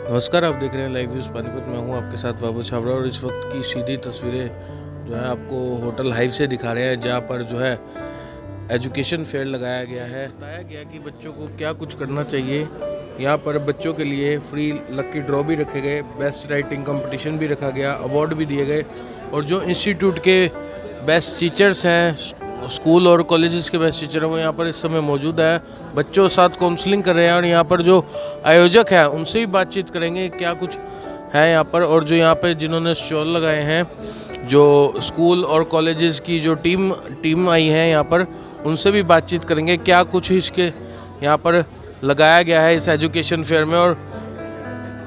नमस्कार, आप देख रहे हैं लाइव न्यूज़ पानीपत। मैं हूं आपके साथ बाबू छाबड़ा और इस वक्त की सीधी तस्वीरें जो है आपको होटल हाइव से दिखा रहे हैं, जहां पर जो है एजुकेशन फेयर लगाया गया है। बताया गया कि बच्चों को क्या कुछ करना चाहिए। यहां पर बच्चों के लिए फ्री लकी ड्रॉ भी रखे गए, बेस्ट राइटिंग कंपटीशन भी रखा गया, अवार्ड भी दिए गए और जो इंस्टीट्यूट के बेस्ट टीचर्स हैं, स्कूल और कॉलेजेस के बेस्ट टीचर हैं, वो यहाँ पर इस समय मौजूद है। बच्चों के साथ काउंसलिंग कर रहे हैं और यहाँ पर जो आयोजक हैं उनसे भी बातचीत करेंगे क्या कुछ है यहाँ पर। और जो यहाँ पे जिन्होंने स्टॉल लगाए हैं, जो स्कूल और कॉलेजेस की जो टीम आई है यहाँ पर, उनसे भी बातचीत करेंगे क्या कुछ इसके यहाँ पर लगाया गया है इस एजुकेशन फेयर में। और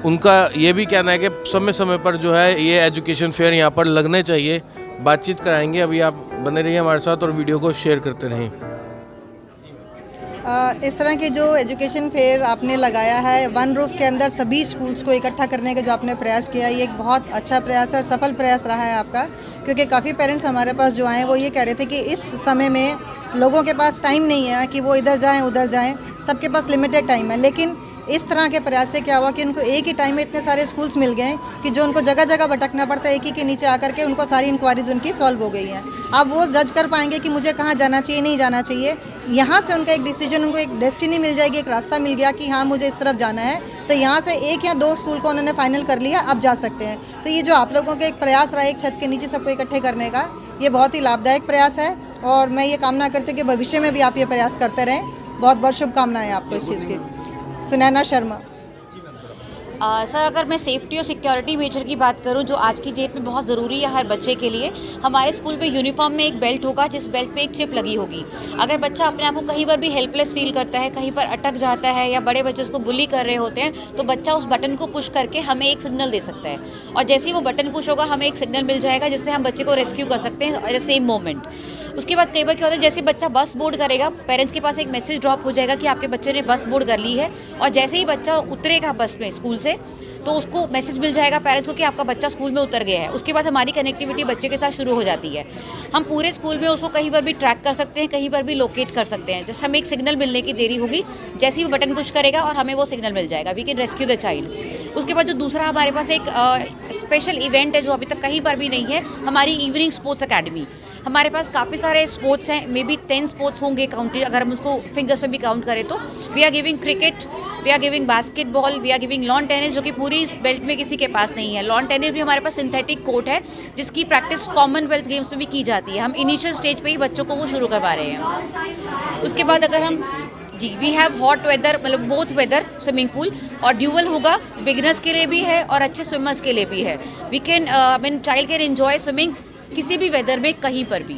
उनका ये भी कहना है कि समय समय पर जो है ये एजुकेशन फेयर यहाँ पर लगने चाहिए। बातचीत कराएंगे। अभी आप बने रहिए हमारे साथ और वीडियो को शेयर करते रहें। इस तरह के जो एजुकेशन फेयर आपने लगाया है, वन रूफ के अंदर सभी स्कूल्स को इकट्ठा करने का जो आपने प्रयास किया, ये एक बहुत अच्छा प्रयास है और सफल प्रयास रहा है आपका। क्योंकि काफ़ी पेरेंट्स हमारे पास जो आए वो ये कह रहे थे कि इस समय में लोगों के पास टाइम नहीं है कि वो इधर जाएं उधर जाएं, सबके पास लिमिटेड टाइम है। लेकिन इस तरह के प्रयास से क्या हुआ कि उनको एक ही टाइम में इतने सारे स्कूल्स मिल गए कि जो उनको जगह जगह भटकना पड़ता है, एक ही के नीचे आकर के उनको सारी इंक्वायरीज उनकी सॉल्व हो गई हैं। अब वो जज कर पाएंगे कि मुझे कहाँ जाना चाहिए, नहीं जाना चाहिए। यहाँ से उनका एक डिसीजन, उनको एक डेस्टिनी मिल जाएगी, एक रास्ता मिल गया कि हाँ मुझे इस तरफ जाना है। तो यहाँ से एक या दो स्कूल को उन्होंने फाइनल कर लिया, अब जा सकते हैं। तो ये जो आप लोगों का एक प्रयास रहा है एक छत के नीचे सबको इकट्ठे करने का, ये बहुत ही लाभदायक प्रयास है और मैं ये कामना करती हूँ कि भविष्य में भी आप ये प्रयास करते रहें। बहुत बहुत शुभकामनाएं आपको इस चीज़ की। सुनैना शर्मा। सर, अगर मैं सेफ्टी और सिक्योरिटी मेजर की बात करूं, जो आज की डेट में बहुत ज़रूरी है हर बच्चे के लिए, हमारे स्कूल में यूनिफॉर्म में एक बेल्ट होगा जिस बेल्ट पे एक चिप लगी होगी। अगर बच्चा अपने आप को कहीं पर भी हेल्पलेस फील करता है, कहीं पर अटक जाता है या बड़े बच्चे उसको बुली कर रहे होते हैं, तो बच्चा उस बटन को पुश करके हमें एक सिग्नल दे सकता है और जैसे ही वो बटन पुश होगा हमें एक सिग्नल मिल जाएगा जिससे हम बच्चे को रेस्क्यू कर सकते हैं एट द सेम मोमेंट। उसके बाद कई बार क्या होता है, जैसे बच्चा बस बोर्ड करेगा, पेरेंट्स के पास एक मैसेज ड्रॉप हो जाएगा कि आपके बच्चे ने बस बोर्ड कर ली है, और जैसे ही बच्चा उतरेगा बस में स्कूल से तो उसको मैसेज मिल जाएगा पेरेंट्स को कि आपका बच्चा स्कूल में उतर गया है। उसके बाद हमारी कनेक्टिविटी बच्चे के साथ शुरू हो जाती है। हम पूरे स्कूल में उसको कहीं पर भी ट्रैक कर सकते हैं, कहीं पर भी लोकेट कर सकते हैं। जस्ट हमें एक सिग्नल मिलने की देरी होगी, जैसे ही वो बटन पुश करेगा और हमें वो सिग्नल मिल जाएगा, we can rescue the child. उसके बाद जो दूसरा हमारे पास एक स्पेशल इवेंट है जो अभी तक कहीं पर भी नहीं है, हमारी इवनिंग स्पोर्ट्स अकेडमी। हमारे पास काफ़ी सारे स्पोर्ट्स हैं, मे बी 10 स्पोर्ट्स होंगे काउंटेड, अगर हम उसको फिंगर्स में भी काउंट करें तो। We are giving cricket, we are giving basketball, we are giving lawn tennis, जो कि पूरी इस बेल्ट में किसी के पास नहीं है। लॉन टेनिस भी हमारे पास सिंथेटिक कोर्ट है जिसकी प्रैक्टिस कॉमनवेल्थ गेम्स में भी की जाती है। हम इनिशियल स्टेज पे ही बच्चों को वो शुरू करवा रहे हैं। उसके बाद अगर हम वी हैव हॉट वेदर, मतलब बोथ वेदर स्विमिंग पूल, और ड्यूअल होगा, बिगिनर्स के लिए भी है और अच्छे स्विमर्स के लिए भी है। We can child can enjoy swimming किसी भी वेदर में, कहीं पर भी।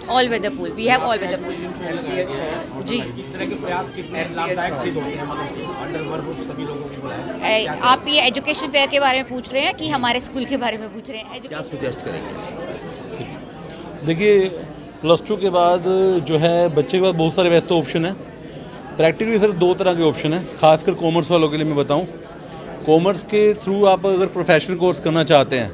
All weather pool, we have all weather pool. जी, इस तरह के प्रयास कितने लाभदायक सिद्ध होते हैं, मतलब अंडर वर्ग सभी लोगों को बुलाया। आप ये एजुकेशन फेयर के बारे में पूछ रहे हैं कि हमारे स्कूल के बारे में पूछ रहे हैं? क्या सजेस्ट करेंगे? देखिए, +2 के बाद जो है बच्चे के पास बहुत सारे वैसे ऑप्शन है। प्रैक्टिकली सिर्फ 2 तरह के ऑप्शन है, खासकर कॉमर्स वालों के लिए मैं बताऊं। कॉमर्स के थ्रू आप अगर प्रोफेशनल कोर्स करना चाहते हैं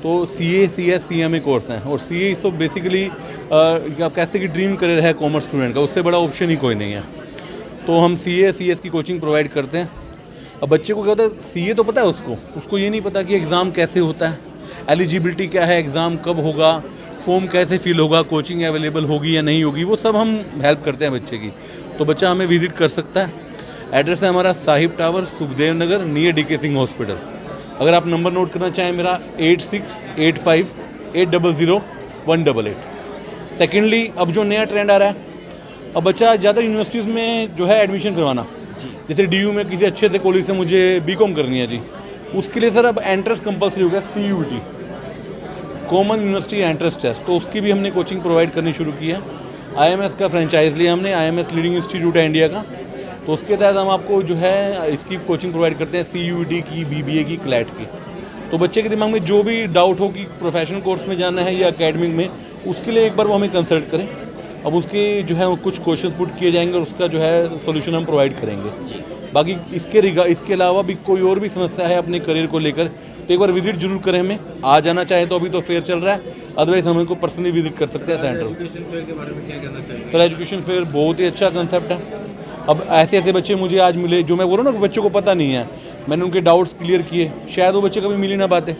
तो CA, CS, CMA कोर्स हैं, और CA तो बेसिकली आप कैसे कि ड्रीम करियर है कॉमर्स स्टूडेंट का, उससे बड़ा ऑप्शन ही कोई नहीं है। तो हम CA, CS की कोचिंग प्रोवाइड करते हैं। अब बच्चे को क्या होता है, CA तो पता है उसको ये नहीं पता कि एग्ज़ाम कैसे होता है, एलिजिबिलिटी क्या है, एग्ज़ाम कब होगा, फॉर्म कैसे फिल होगा, कोचिंग अवेलेबल होगी या नहीं होगी, वो सब हम हेल्प करते हैं बच्चे की। तो बच्चा हमें विजिट कर सकता है। एड्रेस है हमारा Sahib tower, Sukhdev Nagar, near DK Singh hospital. अगर आप नंबर नोट करना चाहें मेरा 8685800188। सेकेंडली, अब जो नया ट्रेंड आ रहा है, अब बच्चा ज़्यादा यूनिवर्सिटीज़ में जो है एडमिशन करवाना, जैसे DU में किसी अच्छे से कॉलेज से मुझे BCom करनी है जी, उसके लिए सर अब एंट्रेंस कंपल्सरी हो गया, CUT, common university entrance test. तो उसकी भी हमने कोचिंग प्रोवाइड करनी शुरू की है। IMS का फ्रेंचाइज लिया हमने, IMS लीडिंग इंस्टीट्यूट है इंडिया का, तो उसके तहत हम आपको जो है इसकी कोचिंग प्रोवाइड करते हैं, CUET की, BBA की, CLAT की। तो बच्चे के दिमाग में जो भी डाउट हो कि प्रोफेशनल कोर्स में जाना है या एकेडमिक में, उसके लिए एक बार वो हमें कंसल्ट करें। अब उसके जो है कुछ क्वेश्चन पुट किए जाएंगे और उसका जो है सोल्यूशन हम प्रोवाइड करेंगे। बाकी इसके अलावा भी कोई और भी समस्या है अपने करियर को लेकर तो एक बार विजिट जरूर करें हमें। आ जाना चाहे तो अभी तो फेयर चल रहा है, अदरवाइज हम इनको पर्सनली विजिट कर सकते हैं सेंटर। एजुकेशन फेयर के बारे में क्या कहना चाहिए? सर, एजुकेशन फेयर बहुत ही अच्छा कंसेप्ट है। अब ऐसे ऐसे बच्चे मुझे आज मिले जो मैं बोल रहा हूँ ना, बच्चों को पता नहीं है, मैंने उनके डाउट्स क्लियर किए, शायद वो बच्चे कभी मिल ही ना पाते।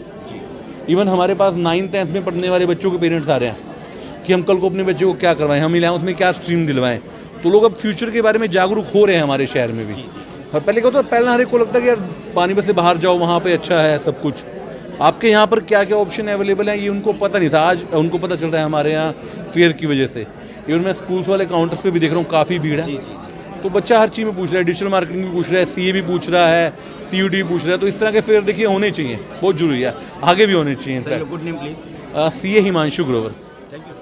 इवन हमारे पास 9th-10th में पढ़ने वाले बच्चों के पेरेंट्स आ रहे हैं कि हम कल को अपने बच्चे को क्या करवाएं, हम 11th में क्या स्ट्रीम दिलवाएं। तो लोग अब फ्यूचर के बारे में जागरूक हो रहे हैं हमारे शहर में भी। और पहले क्या होता, पहले हर एक को लगता है कि यार पानीपत से बाहर जाओ, वहाँ पे अच्छा है सब कुछ। आपके यहाँ पर क्या क्या ऑप्शन अवेलेबल हैं ये उनको पता नहीं था, आज उनको पता चल रहा है हमारे यहाँ फेयर की वजह से। इवन मैं स्कूल्स वाले काउंटर्स पे भी देख रहा हूँ काफ़ी भीड़ है। तो बच्चा हर चीज़ में पूछ रहा है, डिजिटल मार्केटिंग भी पूछ रहा है, CA भी पूछ रहा है, CUT भी पूछ रहा है। तो इस तरह के फेयर देखिए होने चाहिए, बहुत जरूरी है, आगे भी होने चाहिए। Sir, your good name, please. CA Himanshu Grover. Thank you.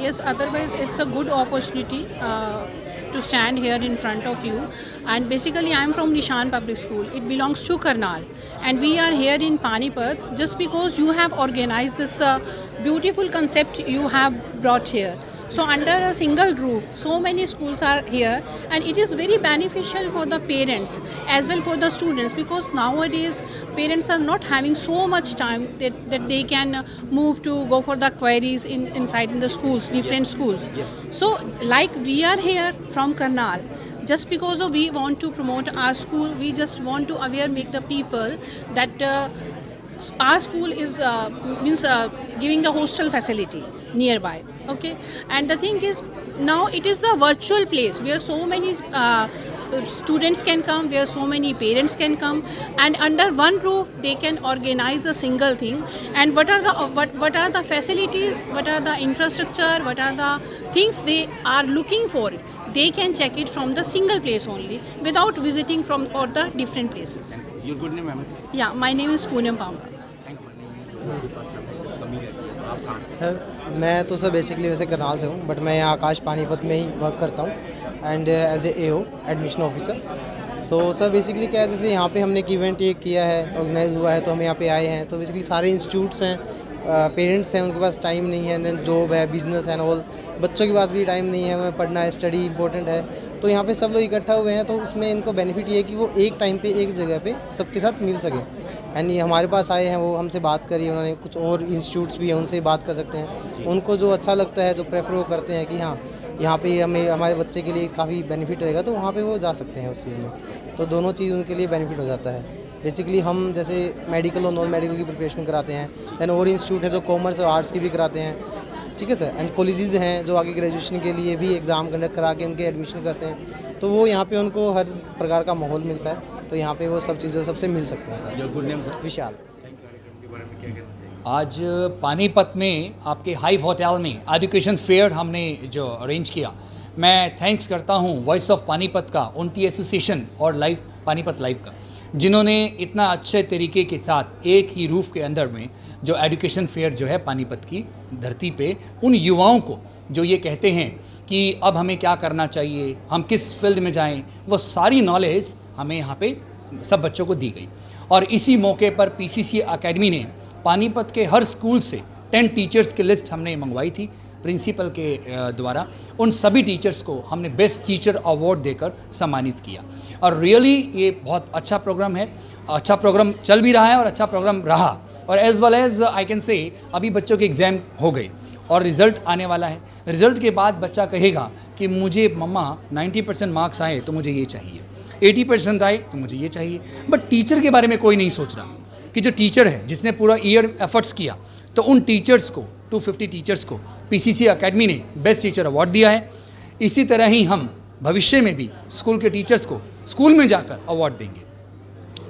Yes, otherwise it's a good opportunity to stand here in front of you. And basically I am from Nishan Public School. It belongs to Karnal. And we are here in Panipat just because you have organized this beautiful concept you have brought here. So under a single roof, so many schools are here, and it is very beneficial for the parents as well for the students, because nowadays parents are not having so much time that they can move to go for the queries inside in the schools, different schools. So like we are here from Karnal, just because of we want to promote our school, we just want to make the people that our school is giving the hostel facility nearby. Okay, and the thing is, now it is the virtual place where so many students can come, where so many parents can come, and under one roof they can organize a single thing. And what are the facilities, what are the infrastructure, what are the things they are looking for, they can check it from the single place only without visiting from all the different places. Your good name, ma'am. Yeah, my name is Poonam Pamba. Thank you. मेरे पास समय की कमी रहती है, आप कहाँ से? Sir मैं तो सर बेसिकली वैसे करनाल से हूँ, बट मैं यहाँ आकाश पानीपत में ही वर्क करता हूँ and as a AO admission officer. तो सर बेसिकली क्या है, जैसे यहाँ पे हमने एक इवेंट एक किया है, ऑर्गेनाइज हुआ है, तो हम यहाँ पे आए हैं। तो बेसिकली सारे इंस्टीट्यूट्स हैं, पेरेंट्स हैं, उनके पास टाइम नहीं है, देन जॉब है, बिजनेस एंड ऑल, बच्चों के पास भी टाइम नहीं है, उन्हें पढ़ना है, स्टडी इंपॉर्टेंट है। तो यहाँ पे सब लोग इकट्ठा हुए हैं, तो उसमें इनको बेनिफिट ये है कि वो एक टाइम पे एक जगह पे सबके साथ मिल सके। एंड ये हमारे पास आए हैं, वो हमसे बात करी उन्होंने, कुछ और इंस्टीट्यूट्स भी हैं उनसे बात कर सकते हैं, उनको जो अच्छा लगता है, जो प्रेफर वो करते हैं कि हाँ यहाँ पे हमें हमारे बच्चे के लिए काफ़ी बेनिफिट रहेगा, तो वहाँ पे वो जा सकते हैं उस चीज़ में। तो दोनों चीज़ उनके लिए बेनिफिट हो जाता है। बेसिकली हम जैसे मेडिकल और नॉन मेडिकल की प्रिपरेशन कराते हैं, दैन और इंस्टीट्यूट है जो कॉमर्स और आर्ट्स की भी कराते हैं, ठीक है सर। एंड कॉलेजेस हैं जो आगे ग्रेजुएशन के लिए भी एग्ज़ाम कंडक्ट करा के उनके एडमिशन करते हैं, तो वो यहाँ पे उनको हर प्रकार का माहौल मिलता है, तो यहाँ पे वो सब चीज़ें सबसे मिल सकते हैं sir. Your good name, sir. विशाल। आज पानीपत में आपके हाइव होटल में एजुकेशन फेयर हमने जो अरेंज किया, मैं थैंक्स करता हूँ वॉइस ऑफ पानीपत का, उनकी एसोसिएशन और लाइव पानीपत लाइव का, जिन्होंने इतना अच्छे तरीके के साथ एक ही रूफ के अंदर में जो एजुकेशन फेयर जो है पानीपत की धरती पे उन युवाओं को जो ये कहते हैं कि अब हमें क्या करना चाहिए, हम किस फील्ड में जाएं, वो सारी नॉलेज हमें यहाँ पे सब बच्चों को दी गई। और इसी मौके पर PCC एकेडमी ने पानीपत के हर स्कूल से 10 टीचर्स की लिस्ट हमने मंगवाई थी प्रिंसिपल के द्वारा। उन सभी टीचर्स को हमने बेस्ट टीचर अवार्ड देकर सम्मानित किया। और रियली ये बहुत अच्छा प्रोग्राम है, अच्छा प्रोग्राम चल भी रहा है और अच्छा प्रोग्राम रहा। और as well as I can say अभी बच्चों के एग्ज़ाम हो गए और रिज़ल्ट आने वाला है। रिज़ल्ट के बाद बच्चा कहेगा कि मुझे मम्मा 90% मार्क्स आए तो मुझे ये चाहिए, 80% आए तो मुझे ये चाहिए। बट टीचर के बारे में कोई नहीं सोच रहा कि जो टीचर है जिसने पूरा ईयर एफर्ट्स किया, तो उन टीचर्स को 250 टीचर्स को PCC एकेडमी ने बेस्ट टीचर अवार्ड दिया है। इसी तरह ही हम भविष्य में भी स्कूल के टीचर्स को स्कूल में जाकर अवार्ड देंगे।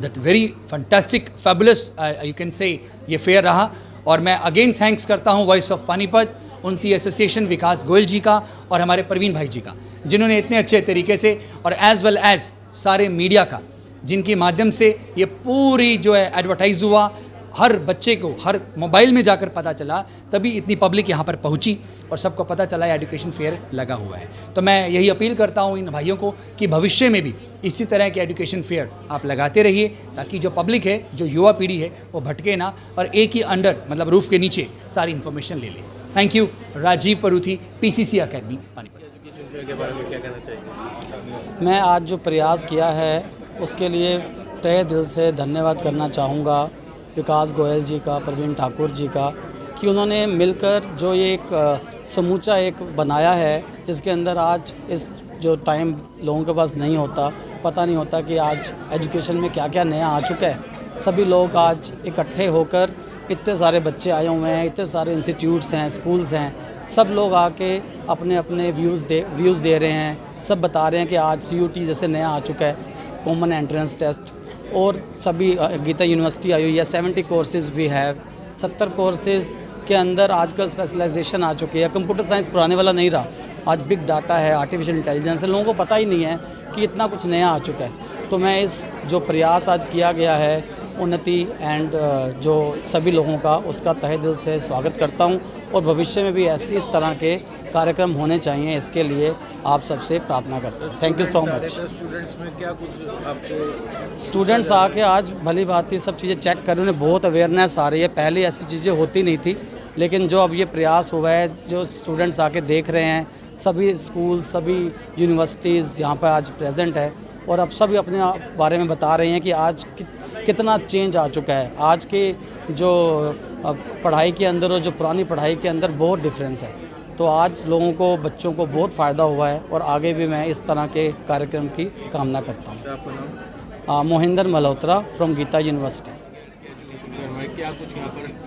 That very fantastic fabulous you can say ये फेयर रहा। और मैं अगेन थैंक्स करता हूँ वॉइस ऑफ पानीपत, उनकी एसोसिएशन विकास गोयल जी का और हमारे प्रवीण भाई जी का, जिन्होंने इतने अच्छे तरीके से और एज़ वेल एज़ सारे मीडिया का, जिनके माध्यम से ये पूरी जो है एडवर्टाइज़ हुआ, हर बच्चे को हर मोबाइल में जाकर पता चला, तभी इतनी पब्लिक यहाँ पर पहुँची और सबको पता चला एजुकेशन फेयर लगा हुआ है। तो मैं यही अपील करता हूँ इन भाइयों को कि भविष्य में भी इसी तरह के एजुकेशन फेयर आप लगाते रहिए, ताकि जो पब्लिक है, जो युवा पीढ़ी है, वो भटके ना और एक ही अंडर मतलब रूफ के नीचे सारी इन्फॉर्मेशन ले ले। Thank you. Rajeev Paruthi, PCC academy Panipat. Education fair के बारे में क्या कहना चाहिए? मैं आज जो प्रयास किया है उसके लिए तहे दिल से धन्यवाद करना चाहूँगा विकास गोयल जी का, प्रवीण ठाकुर जी का, कि उन्होंने मिलकर जो ये एक समूचा एक बनाया है, जिसके अंदर आज इस जो टाइम लोगों के पास नहीं होता, पता नहीं होता कि आज एजुकेशन में क्या क्या नया आ चुका है। सभी लोग आज इकट्ठे होकर, इतने सारे बच्चे आए हुए हैं, इतने सारे इंस्टीट्यूट्स हैं, स्कूल्स हैं, सब लोग आके अपने अपने व्यूज़ दे रहे हैं। सब बता रहे हैं कि आज CUT जैसे नया आ चुका है, कॉमन एंट्रेंस टेस्ट, और सभी गीता यूनिवर्सिटी आई हुई है। 70 कोर्सेज़ वी हैव, 70 कोर्सेज़ के अंदर आजकल स्पेशलाइजेशन आ चुकी है। कंप्यूटर साइंस पुराने वाला नहीं रहा, आज बिग डाटा है, आर्टिफिशियल इंटेलिजेंस है। लोगों को पता ही नहीं है कि इतना कुछ नया आ चुका है। तो मैं इस जो प्रयास आज किया गया है उन्नति एंड जो सभी लोगों का, उसका तहे दिल से स्वागत करता हूं, और भविष्य में भी ऐसे इस तरह के कार्यक्रम होने चाहिए, इसके लिए आप सबसे प्रार्थना करते हैं। Thank you so much. Students में क्या कुछ आपको स्टूडेंट्स आके आज भली भांति सब चीज़ें चेक कर, उन्हें बहुत अवेयरनेस आ रही है। पहले ऐसी चीज़ें होती नहीं थी, लेकिन जो अब ये प्रयास हुआ है, जो स्टूडेंट्स आके देख रहे हैं, सभी स्कूल, सभी यूनिवर्सिटीज़ यहाँ पर आज प्रेजेंट है, और अब सभी अपने बारे में बता रहे हैं कि आज कितना चेंज आ चुका है। आज के जो पढ़ाई के अंदर और जो पुरानी पढ़ाई के अंदर बहुत डिफरेंस है। तो आज लोगों को, बच्चों को बहुत फ़ायदा हुआ है, और आगे भी मैं इस तरह के कार्यक्रम की कामना करता हूँ। आपका नाम? Mohinder Malhotra from Geeta university. क्या कुछ यहाँ पर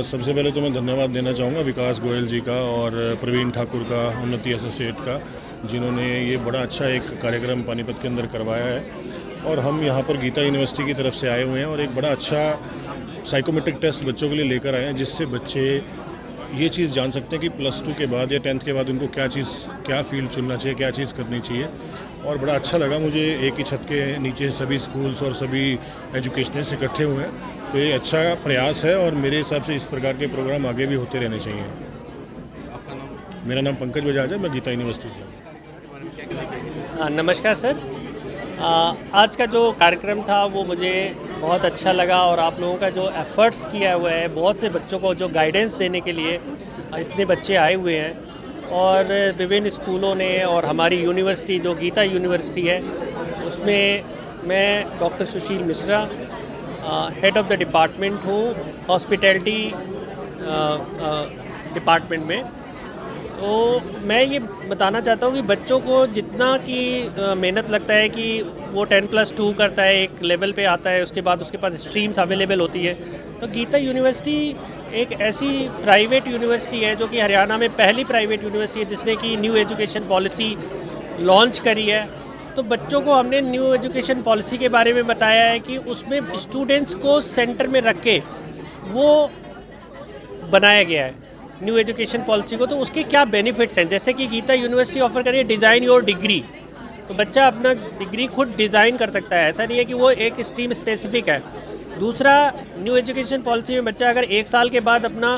सबसे पहले तो मैं धन्यवाद देना चाहूँगा विकास गोयल जी का और प्रवीण ठाकुर का, उन्नति एसोसिएट का, जिन्होंने ये बड़ा अच्छा एक कार्यक्रम पानीपत के अंदर करवाया है। और हम यहाँ पर गीता यूनिवर्सिटी की तरफ से आए हुए हैं और एक बड़ा अच्छा साइकोमेट्रिक टेस्ट बच्चों के लिए लेकर आए हैं, जिससे बच्चे ये चीज़ जान सकते हैं कि +2 के बाद या 10th के बाद उनको क्या फील्ड चुनना चाहिए, क्या चीज़ करनी चाहिए। और बड़ा अच्छा लगा मुझे, एक ही छत के नीचे सभी स्कूल्स और सभी एजुकेशनिस्ट इकट्ठे हुए हैं। तो ये अच्छा प्रयास है, और मेरे हिसाब से इस प्रकार के प्रोग्राम आगे भी होते रहने चाहिए। आपका नाम? मेरा नाम पंकज बजाज है, मैं गीता यूनिवर्सिटी से हूँ। नमस्कार सर। आज का जो कार्यक्रम था वो मुझे बहुत अच्छा लगा, और आप लोगों का जो एफ़र्ट्स किया हुआ है, बहुत से बच्चों को जो गाइडेंस देने के लिए इतने बच्चे आए हुए हैं, और विभिन्न स्कूलों ने, और हमारी यूनिवर्सिटी जो गीता यूनिवर्सिटी है उसमें मैं doctor Sushil Mishra, head of the department हूँ, हॉस्पिटैलिटी डिपार्टमेंट में। तो मैं ये बताना चाहता हूँ कि बच्चों को जितना कि मेहनत लगता है कि वो 10+2 करता है, एक लेवल पे आता है, उसके बाद उसके पास स्ट्रीम्स अवेलेबल होती है। तो गीता यूनिवर्सिटी एक ऐसी प्राइवेट यूनिवर्सिटी है जो कि हरियाणा में पहली प्राइवेट यूनिवर्सिटी है जिसने कि न्यू एजुकेशन पॉलिसी लॉन्च करी है। तो बच्चों को हमने न्यू एजुकेशन पॉलिसी के बारे में बताया है कि उसमें स्टूडेंट्स को सेंटर में रख के वो बनाया गया है न्यू एजुकेशन पॉलिसी को। तो उसके क्या बेनिफिट्स हैं, जैसे कि गीता यूनिवर्सिटी ऑफर करिए डिज़ाइन योर डिग्री, तो बच्चा अपना डिग्री खुद डिज़ाइन कर सकता है, ऐसा नहीं है कि वो एक स्ट्रीम स्पेसिफिक है। दूसरा, न्यू एजुकेशन पॉलिसी में बच्चा अगर 1 साल के बाद अपना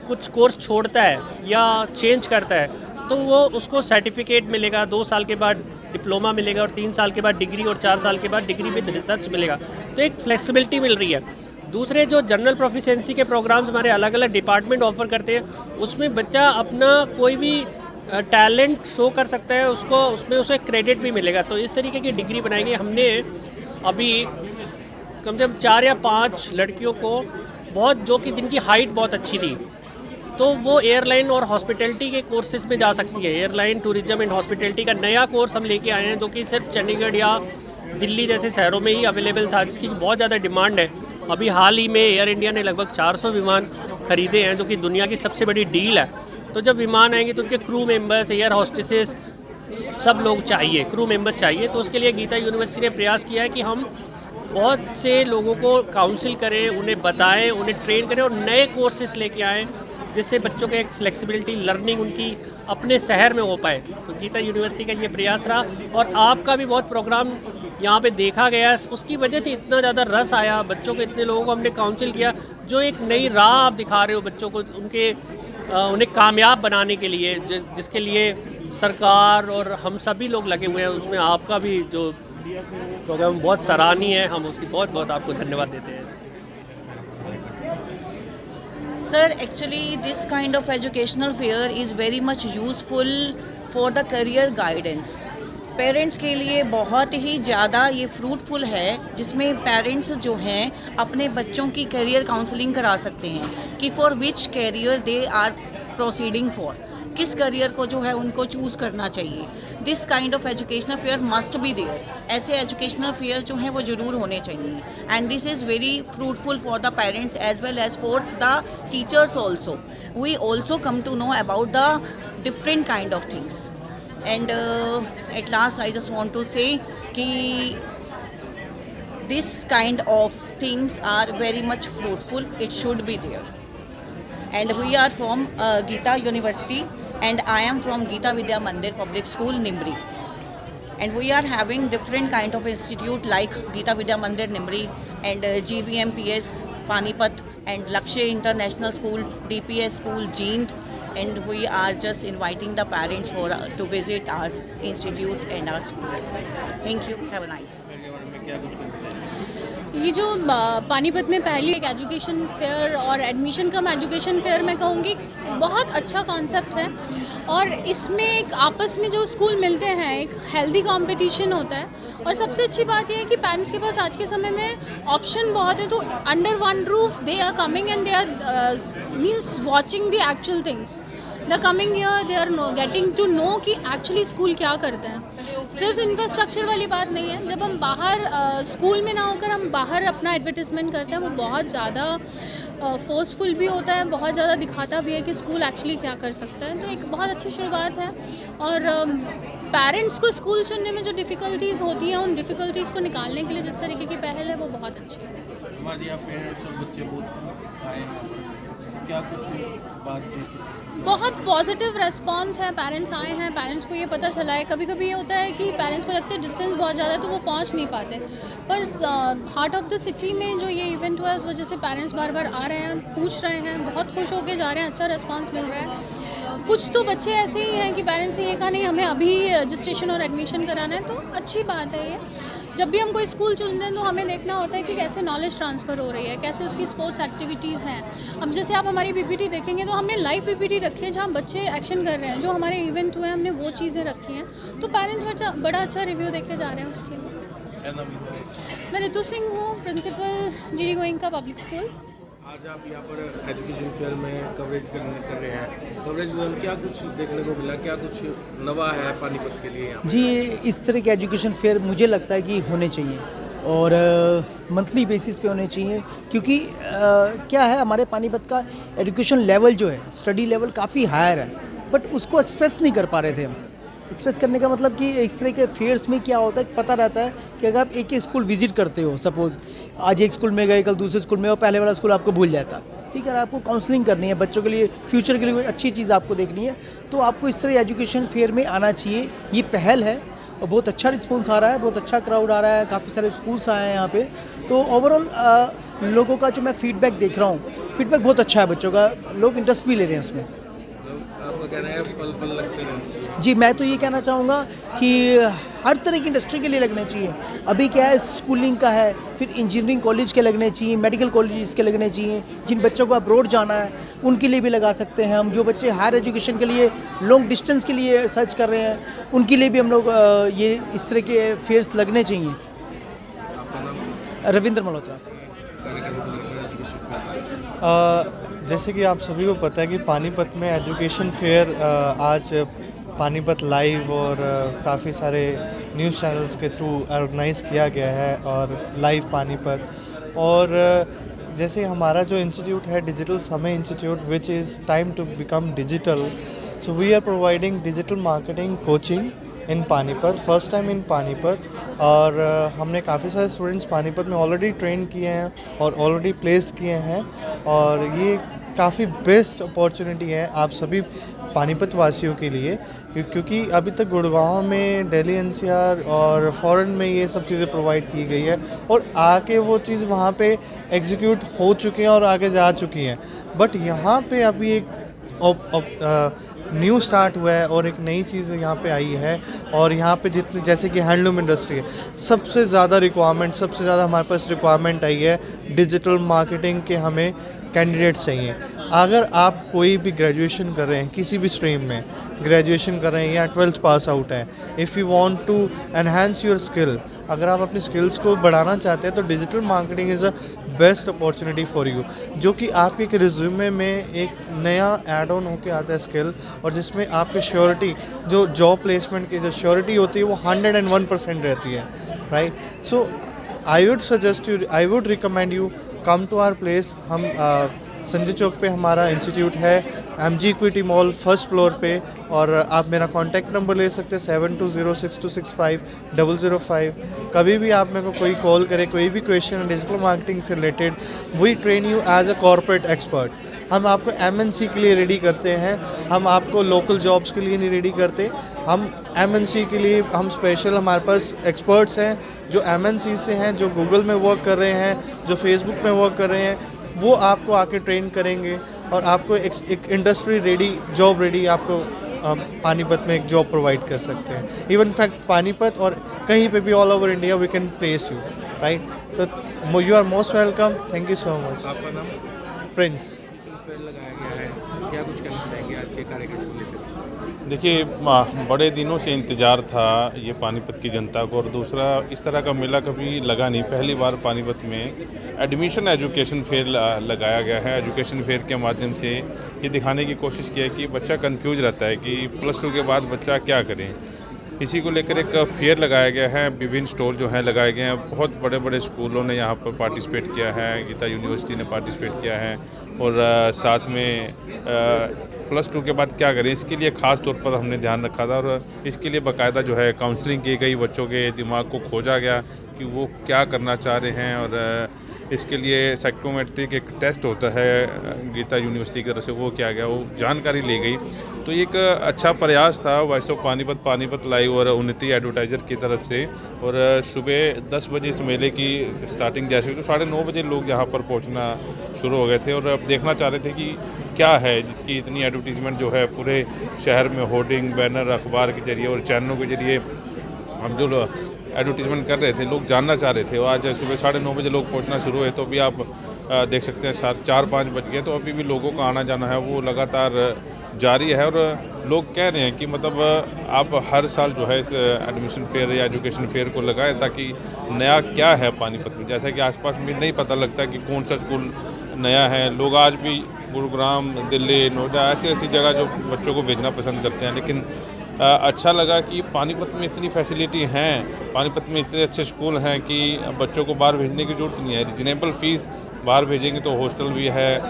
कुछ कोर्स छोड़ता है या चेंज करता है तो वो उसको सर्टिफिकेट मिलेगा, 2 साल के बाद डिप्लोमा मिलेगा, और 3 साल के बाद डिग्री, और 4 साल के बाद डिग्री विद रिसर्च मिलेगा। तो एक फ्लेक्सिबिलिटी मिल रही है। दूसरे, जो जनरल प्रोफिशिएंसी के प्रोग्राम्स हमारे अलग अलग डिपार्टमेंट ऑफर करते हैं, उसमें बच्चा अपना कोई भी टैलेंट शो कर सकता है, उसको उसमें उसे क्रेडिट भी मिलेगा। तो इस तरीके की डिग्री बनाएंगे। हमने अभी कम से कम 4 या 5 लड़कियों को बहुत, जो कि जिनकी हाइट बहुत अच्छी थी, तो वो एयरलाइन और हॉस्पिटैलिटी के कोर्सेज में जा सकती है। एयरलाइन, टूरिज्म एंड हॉस्पिटैलिटी का नया कोर्स हम लेके आए हैं, जो कि सिर्फ चंडीगढ़ या दिल्ली जैसे शहरों में ही अवेलेबल था, जिसकी बहुत ज़्यादा डिमांड है। अभी हाल ही में एयर इंडिया ने लगभग 400 विमान खरीदे हैं, जो कि दुनिया की सबसे बड़ी डील है। तो जब विमान आएंगे तो उनके क्रू मेंबर्स, एयर होस्टेसेस, सब लोग चाहिए, क्रू मेंबर्स चाहिए। तो उसके लिए गीता यूनिवर्सिटी ने प्रयास किया है कि हम बहुत से लोगों को काउंसिल करें, उन्हें बताएं, उन्हें ट्रेन करें, और नए कोर्सेज लेके आएँ, जिससे बच्चों के एक फ्लेक्सिबिलिटी लर्निंग उनकी अपने शहर में हो पाए। तो गीता यूनिवर्सिटी का ये प्रयास रहा, और आपका भी बहुत प्रोग्राम यहाँ पे देखा गया, उसकी वजह से इतना ज़्यादा रस आया बच्चों को, इतने लोगों को हमने काउंसिल किया। जो एक नई राह आप दिखा रहे हो बच्चों को, उन्हें कामयाब बनाने के लिए, जिसके लिए सरकार और हम सभी लोग लगे हुए हैं, उसमें आपका भी जो प्रोग्राम बहुत सराहनीय है। हम उसकी बहुत बहुत आपको धन्यवाद देते हैं। Sir, actually this kind of educational fair is very much useful for the career guidance. Parents के लिए बहुत ही ज़्यादा ये फ्रूटफुल है, जिसमें पेरेंट्स जो हैं अपने बच्चों की करियर काउंसलिंग करा सकते हैं कि for which career they are proceeding for. किस करियर को जो है उनको चूज़ करना चाहिए। This kind of educational fair must be there. ऐसे एजुकेशनल फेयर जो हैं वो ज़रूर होने चाहिए and this is very fruitful for the parents as well as for the teachers also. We also come to know about the different kind of things and at last I just want to से कि this kind of things are very much fruitful. It should be there. And we are from Geeta University and I am from Geeta Vidya Mandir Public School, Nimri. And we are having different kind of institute like Geeta Vidya Mandir, Nimri and GVMPS, Panipat and Lakshya International School, DPS School, Jeend. And we are just inviting the parents for to visit our institute and our schools. Thank you. Have a nice day. ये जो पानीपत में पहली एक education fair और admission कम education fair मैं कहूँगी बहुत अच्छा कॉन्सेप्ट है और इसमें एक आपस में जो स्कूल मिलते हैं एक हेल्दी कंपटीशन होता है और सबसे अच्छी बात यह है कि पेरेंट्स के पास आज के समय में ऑप्शन बहुत है तो under one roof they are coming and they are means watching the actual things the coming year they are getting to know कि एक्चुअली स्कूल क्या करते हैं। सिर्फ इंफ्रास्ट्रक्चर वाली बात नहीं है, जब हम बाहर स्कूल में ना होकर हम बाहर अपना एडवर्टिजमेंट करते हैं वो बहुत ज़्यादा फोर्सफुल भी होता है, बहुत ज़्यादा दिखाता भी है कि स्कूल एक्चुअली क्या कर सकता है। तो एक बहुत अच्छी शुरुआत है और पेरेंट्स को स्कूल चुनने में जो डिफ़िकल्टीज़ होती हैं उन डिफ़िकल्टीज़ को निकालने के लिए जिस तरीके की पहल है वो बहुत अच्छी है। हमारे यहाँ पेरेंट्स और बच्चे बहुत आए हैं, क्या कुछ बात बहुत पॉजिटिव रेस्पॉन्स है, पेरेंट्स आए हैं, पेरेंट्स को ये पता चला है। कभी कभी ये होता है कि पेरेंट्स को लगता है डिस्टेंस बहुत ज़्यादा है तो वो पहुंच नहीं पाते, पर हार्ट ऑफ द सिटी में जो ये इवेंट हुआ है उस वजह से पेरेंट्स बार बार आ रहे हैं, पूछ रहे हैं, बहुत खुश होकर जा रहे हैं, अच्छा रिस्पांस मिल रहा है। कुछ तो बच्चे ऐसे ही हैं कि पेरेंट्स ने ये कहा नहीं हमें अभी रजिस्ट्रेशन और एडमिशन कराना है, तो अच्छी बात है ये। जब भी हम कोई स्कूल चुनते हैं तो हमें देखना होता है कि कैसे नॉलेज ट्रांसफ़र हो रही है, कैसे उसकी स्पोर्ट्स एक्टिविटीज़ हैं। अब जैसे आप हमारी पीपीटी देखेंगे तो हमने लाइव पीपीटी रखी है जहाँ बच्चे एक्शन कर रहे हैं, जो हमारे इवेंट हुए हैं हमने वो चीज़ें रखी हैं, तो पेरेंट्स बड़ा अच्छा रिव्यू देके जा रहे हैं उसके लिए। मैं रितु सिंह हूँ, principal GD Goenka public school. आज आप यहाँ पर एजुकेशन फेयर में कवरेज कर रहे हैं, कवरेज में क्या कुछ देखने को मिला, क्या कुछ नवा है पानीपत के लिए? जी, इस तरह के एजुकेशन फेयर मुझे लगता है कि होने चाहिए और मंथली बेसिस पे होने चाहिए, क्योंकि क्या है हमारे पानीपत का एजुकेशन लेवल जो है, स्टडी लेवल काफ़ी हायर है, बट उसको एक्सप्रेस नहीं कर पा रहे थे हम। एक्सप्रेस करने का मतलब कि इस तरह के फेयर्स में क्या होता है, पता रहता है कि अगर आप एक ही स्कूल विजिट करते हो, सपोज़ आज एक स्कूल में गए, कल दूसरे स्कूल में, और पहले वाला स्कूल आपको भूल जाता, ठीक है। आपको काउंसलिंग करनी है बच्चों के लिए, फ्यूचर के लिए कोई अच्छी चीज़ आपको देखनी है, तो आपको इस तरह एजुकेशन फेयर में आना चाहिए। ये पहल है और बहुत अच्छा रिस्पॉन्स आ रहा है, बहुत अच्छा क्राउड आ रहा है, काफ़ी सारे स्कूल्स आए हैं यहाँ पे। तो ओवरऑल लोगों का जो मैं फीडबैक देख रहा हूँ, फीडबैक बहुत अच्छा है बच्चों का, लोग इंटरेस्ट भी ले रहे हैं उसमें। आपका कहना है पल लगते हैं? जी, मैं तो ये कहना चाहूँगा कि हर तरह की इंडस्ट्री के लिए लगने चाहिए। अभी क्या है, स्कूलिंग का है, फिर इंजीनियरिंग कॉलेज के लगने चाहिए, मेडिकल कॉलेज के लगने चाहिए। जिन बच्चों को अब्रॉड जाना है उनके लिए भी लगा सकते हैं हम। जो बच्चे हायर एजुकेशन के लिए लॉन्ग डिस्टेंस के लिए सर्च कर रहे हैं उनके लिए भी हम लोग ये इस तरह के फेयर्स लगने चाहिए। रविंद्र मल्होत्रा। जैसे कि आप सभी को पता है कि पानीपत में एजुकेशन फेयर आज पानीपत लाइव और काफ़ी सारे न्यूज़ चैनल्स के थ्रू ऑर्गेनाइज़ किया गया है, और लाइव पानीपत। और जैसे हमारा जो इंस्टीट्यूट है digital Samay institute, which is time to become digital, so we are providing digital marketing coaching in Panipat, first time in Panipat. और हमने काफ़ी सारे स्टूडेंट्स पानीपत में ऑलरेडी ट्रेन किए हैं और ऑलरेडी प्लेस्ड किए हैं, और ये काफ़ी बेस्ट अपॉर्चुनिटी है आप सभी पानीपत वासियों के लिए, क्योंकि अभी तक गुड़गांव में, दिल्ली एनसीआर और फॉरेन में ये सब चीज़ें प्रोवाइड की गई है, और आके वो चीज़ वहाँ पे एग्जीक्यूट हो चुकी हैं और आगे जा चुकी हैं। बट यहाँ पे अभी एक न्यू स्टार्ट हुआ है और एक नई चीज़ यहाँ पे आई है, और यहाँ पे जितने जैसे कि हैंडलूम इंडस्ट्री है, सबसे ज़्यादा रिक्वायरमेंट, सबसे ज़्यादा हमारे पास रिक्वायरमेंट आई है डिजिटल मार्केटिंग के। हमें कैंडिडेट्स चाहिए। अगर आप कोई भी ग्रेजुएशन कर रहे हैं किसी भी स्ट्रीम में, ग्रेजुएशन कर रहे हैं या 12th पास आउट है, if you want to enhance your skill, अगर आप अपनी स्किल्स को बढ़ाना चाहते हैं तो digital marketing is a best opportunity for you, जो कि आपके एक रिज्यूमे में एक नया ऐड ऑन होकर आता है स्किल, और जिसमें आपकी श्योरिटी, जो जॉब प्लेसमेंट की जो श्योरिटी होती है वो 101% रहती है, right. So I would suggest you, I would recommend you come to our place. हम संजय चौक पे हमारा इंस्टीट्यूट है, MG equity mall first floor पे, और आप मेरा कॉन्टैक्ट नंबर ले सकते हैं 7206265005। कभी भी आप मेरे को कोई कॉल करें, कोई भी क्वेश्चन डिजिटल मार्केटिंग से related, we train you as a corporate expert. हम आपको MNC के लिए रेडी करते हैं, हम आपको लोकल जॉब्स के लिए नहीं रेडी करते। हम MNC के लिए हम स्पेशल, हमारे पास एक्सपर्ट्स हैं जो MNC से हैं, जो गूगल में वर्क कर रहे हैं, जो फेसबुक में वर्क कर रहे हैं, वो आपको आके ट्रेन करेंगे और आपको एक इंडस्ट्री रेडी, जॉब रेडी आपको पानीपत में एक जॉब प्रोवाइड कर सकते हैं। इवन फैक्ट पानीपत और कहीं पे भी all over India we can place you, right. तो you are most welcome, thank you so much. आपका नाम? प्रिंस। फेयर लगाया गया है, क्या कुछ कहना चाहेंगे आज के कार्यक्रम को लेकर? देखिए, बड़े दिनों से इंतज़ार था ये पानीपत की जनता को, और दूसरा इस तरह का मेला कभी लगा नहीं। पहली बार पानीपत में एडमिशन एजुकेशन फेयर लगाया गया है। एजुकेशन फेयर के माध्यम से ये दिखाने की कोशिश की है कि बच्चा कंफ्यूज रहता है कि +2 के बाद बच्चा क्या करें। इसी को लेकर एक फेयर लगाया गया है, विभिन्न स्टॉल जो हैं लगाए गए हैं। बहुत बड़े बड़े स्कूलों ने यहाँ पर पार्टिसिपेट किया है, गीता यूनिवर्सिटी ने पार्टिसिपेट किया है, और साथ में +2 के बाद क्या करें, इसके लिए ख़ास तौर पर हमने ध्यान रखा था, और इसके लिए बाकायदा जो है काउंसलिंग की गई, बच्चों के दिमाग को खोजा गया कि वो क्या करना चाह रहे हैं, और इसके लिए साइकोमेट्रिक एक टेस्ट होता है गीता यूनिवर्सिटी की तरफ से, वो किया गया, वो जानकारी ली गई। तो एक अच्छा प्रयास था voice of Panipat, Panipat live और उन्नति एडवर्टाइज़र की तरफ से। और सुबह 10 बजे इस मेले की स्टार्टिंग जैसे तो 9:30 बजे लोग यहाँ पर पहुँचना शुरू हो गए थे, और अब देखना चाह रहे थे कि क्या है जिसकी इतनी एडवर्टीज़मेंट जो है पूरे शहर में, होर्डिंग, बैनर, अखबार के जरिए और चैनलों के जरिए हम जो एडवर्टीज़मेंट कर रहे थे, लोग जानना चाह रहे थे। और आज सुबह 9:30 बजे लोग पहुंचना शुरू हुए, तो अभी आप देख सकते हैं 4-5 बज गए, तो अभी भी लोगों का आना जाना है वो लगातार जारी है। और लोग कह रहे हैं कि मतलब आप हर साल जो है इस एडमिशन फेयर या एजुकेशन फेयर को लगाएं, ताकि नया क्या है पानीपत में। जैसा कि आसपास में नहीं पता लगता कि कौन सा स्कूल नया है। लोग आज भी गुरुग्राम, दिल्ली, नोएडा, ऐसी जगह जो बच्चों को भेजना पसंद करते हैं, लेकिन अच्छा लगा कि पानीपत में इतनी फैसिलिटी हैं, पानीपत में इतने अच्छे स्कूल हैं कि बच्चों को बाहर भेजने की ज़रूरत नहीं है। रिजनेबल फ़ीस, बाहर भेजेंगे तो हॉस्टल भी है,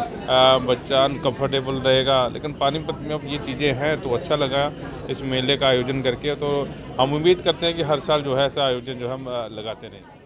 बच्चा अनकम्फर्टेबल रहेगा, लेकिन पानीपत में अब ये चीज़ें हैं, तो अच्छा लगा इस मेले का आयोजन करके। तो हम उम्मीद करते हैं कि हर साल जो है ऐसा आयोजन जो हम लगाते रहें।